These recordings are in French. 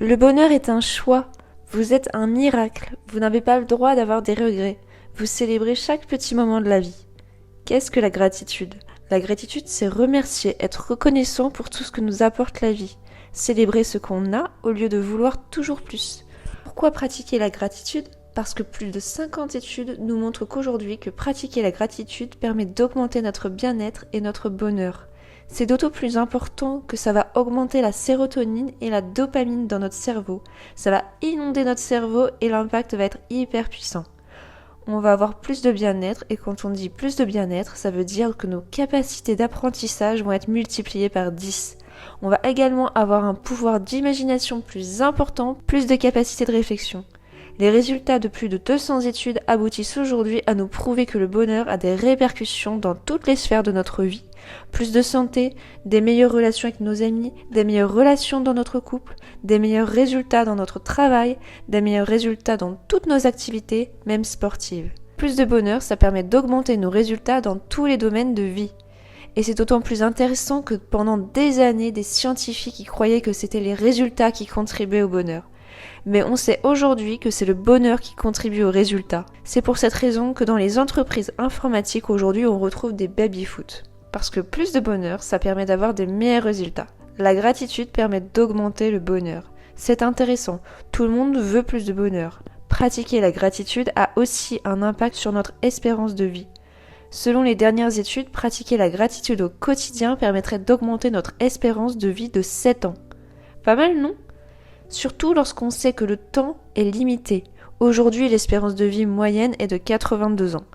Le bonheur est un choix. Vous êtes un miracle. Vous n'avez pas le droit d'avoir des regrets. Vous célébrez chaque petit moment de la vie. Qu'est-ce que la gratitude ? La gratitude, c'est remercier, être reconnaissant pour tout ce que nous apporte la vie. Célébrer ce qu'on a au lieu de vouloir toujours plus. Pourquoi pratiquer la gratitude ? Parce que plus de 50 études nous montrent qu'aujourd'hui, que pratiquer la gratitude permet d'augmenter notre bien-être et notre bonheur. C'est d'autant plus important que ça va augmenter la sérotonine et la dopamine dans notre cerveau. Ça va inonder notre cerveau et l'impact va être hyper puissant. On va avoir plus de bien-être et quand on dit plus de bien-être, ça veut dire que nos capacités d'apprentissage vont être multipliées par 10. On va également avoir un pouvoir d'imagination plus important, plus de capacités de réflexion. Les résultats de plus de 200 études aboutissent aujourd'hui à nous prouver que le bonheur a des répercussions dans toutes les sphères de notre vie. Plus de santé, des meilleures relations avec nos amis, des meilleures relations dans notre couple, des meilleurs résultats dans notre travail, des meilleurs résultats dans toutes nos activités, même sportives. Plus de bonheur, ça permet d'augmenter nos résultats dans tous les domaines de vie. Et c'est d'autant plus intéressant que pendant des années, des scientifiques y croyaient que c'était les résultats qui contribuaient au bonheur. Mais on sait aujourd'hui que c'est le bonheur qui contribue aux résultats. C'est pour cette raison que dans les entreprises informatiques aujourd'hui on retrouve des baby-foot. Parce que plus de bonheur, ça permet d'avoir des meilleurs résultats. La gratitude permet d'augmenter le bonheur. C'est intéressant, tout le monde veut plus de bonheur. Pratiquer la gratitude a aussi un impact sur notre espérance de vie. Selon les dernières études, pratiquer la gratitude au quotidien permettrait d'augmenter notre espérance de vie de 7 ans. Pas mal, non ? Surtout lorsqu'on sait que le temps est limité. Aujourd'hui, l'espérance de vie moyenne est de 82 ans.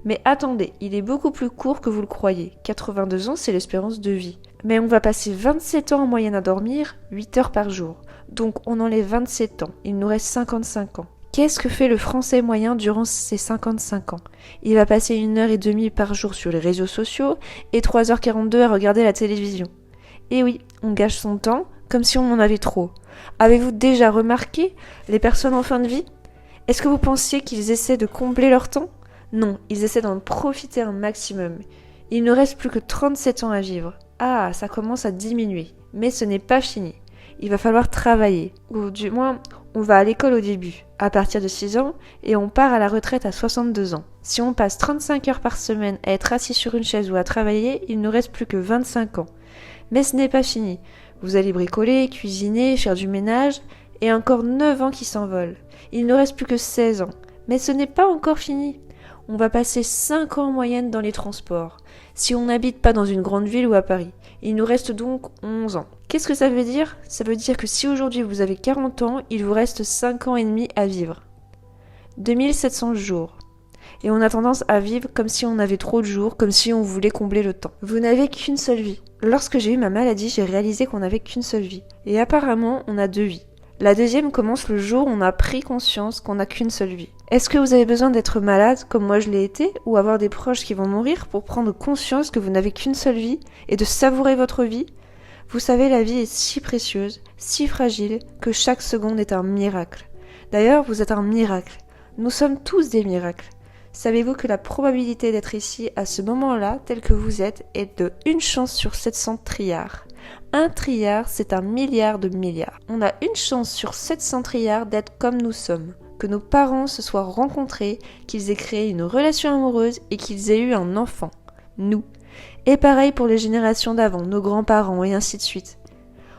Mais attendez, il est beaucoup plus court que vous le croyez. 82 ans, c'est l'espérance de vie. Mais on va passer 27 ans en moyenne à dormir, 8 heures par jour. Donc on enlève 27 ans, il nous reste 55 ans. Qu'est-ce que fait le Français moyen durant ces 55 ans ? Il va passer 1h30 par jour sur les réseaux sociaux et 3h42 à regarder la télévision. Et oui, on gâche son temps comme si on en avait trop. Avez-vous déjà remarqué les personnes en fin de vie ? Est-ce que vous pensiez qu'ils essaient de combler leur temps ? Non, ils essaient d'en profiter un maximum. Il ne reste plus que 37 ans à vivre. Ah, ça commence à diminuer. Mais ce n'est pas fini. Il va falloir travailler. Ou du moins, on va à l'école au début, à partir de 6 ans, et on part à la retraite à 62 ans. Si on passe 35 heures par semaine à être assis sur une chaise ou à travailler, il ne reste plus que 25 ans. Mais ce n'est pas fini. Vous allez bricoler, cuisiner, faire du ménage, et encore 9 ans qui s'envolent. Il ne reste plus que 16 ans. Mais ce n'est pas encore fini. On va passer 5 ans en moyenne dans les transports, si on n'habite pas dans une grande ville ou à Paris. Il nous reste donc 11 ans. Qu'est-ce que ça veut dire ? Ça veut dire que si aujourd'hui vous avez 40 ans, il vous reste 5 ans et demi à vivre. 2700 jours. Et on a tendance à vivre comme si on avait trop de jours, comme si on voulait combler le temps. Vous n'avez qu'une seule vie. Lorsque j'ai eu ma maladie, j'ai réalisé qu'on n'avait qu'une seule vie. Et apparemment, on a 2 vies. La deuxième commence le jour où on a pris conscience qu'on n'a qu'une seule vie. Est-ce que vous avez besoin d'être malade, comme moi je l'ai été, ou avoir des proches qui vont mourir pour prendre conscience que vous n'avez qu'une seule vie et de savourer votre vie ? Vous savez, la vie est si précieuse, si fragile, que chaque seconde est un miracle. D'ailleurs, vous êtes un miracle. Nous sommes tous des miracles. Savez-vous que la probabilité d'être ici à ce moment-là, tel que vous êtes, est de 1 chance sur 700 trilliards. 1 trilliard, c'est 1 milliard de milliards. On a 1 chance sur 700 trilliards d'être comme nous sommes, que nos parents se soient rencontrés, qu'ils aient créé une relation amoureuse et qu'ils aient eu un enfant. Nous. Et pareil pour les générations d'avant, nos grands-parents et ainsi de suite.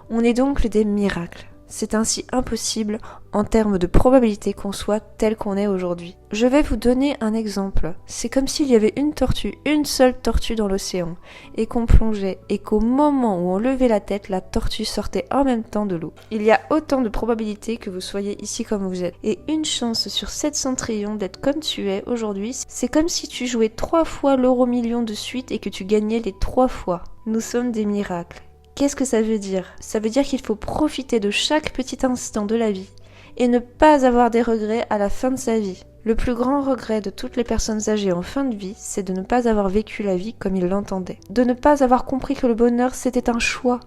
On est donc des miracles. C'est ainsi impossible en termes de probabilité qu'on soit tel qu'on est aujourd'hui. Je vais vous donner un exemple. C'est comme s'il y avait une seule tortue dans l'océan, et qu'on plongeait, et qu'au moment où on levait la tête, la tortue sortait en même temps de l'eau. Il y a autant de probabilités que vous soyez ici comme vous êtes. Et 1 chance sur 700 trillions d'être comme tu es aujourd'hui, c'est comme si tu jouais 3 fois l'euro-million de suite et que tu gagnais les 3 fois. Nous sommes des miracles. Qu'est-ce que ça veut dire ? Ça veut dire qu'il faut profiter de chaque petit instant de la vie et ne pas avoir des regrets à la fin de sa vie. Le plus grand regret de toutes les personnes âgées en fin de vie, c'est de ne pas avoir vécu la vie comme ils l'entendaient. De ne pas avoir compris que le bonheur, c'était un choix.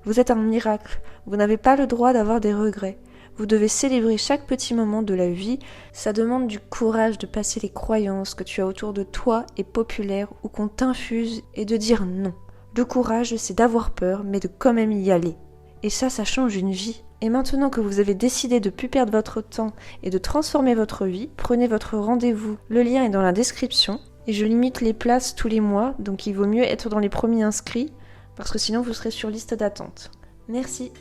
Vous êtes un miracle. Vous n'avez pas le droit d'avoir des regrets. Vous devez célébrer chaque petit moment de la vie. Ça demande du courage de passer les croyances que tu as autour de toi et populaires ou qu'on t'infuse et de dire non. Le courage, c'est d'avoir peur, mais de quand même y aller. Et ça change une vie. Et maintenant que vous avez décidé de ne plus perdre votre temps et de transformer votre vie, prenez votre rendez-vous. Le lien est dans la description. Et je limite les places tous les mois, donc il vaut mieux être dans les premiers inscrits, parce que sinon vous serez sur liste d'attente. Merci.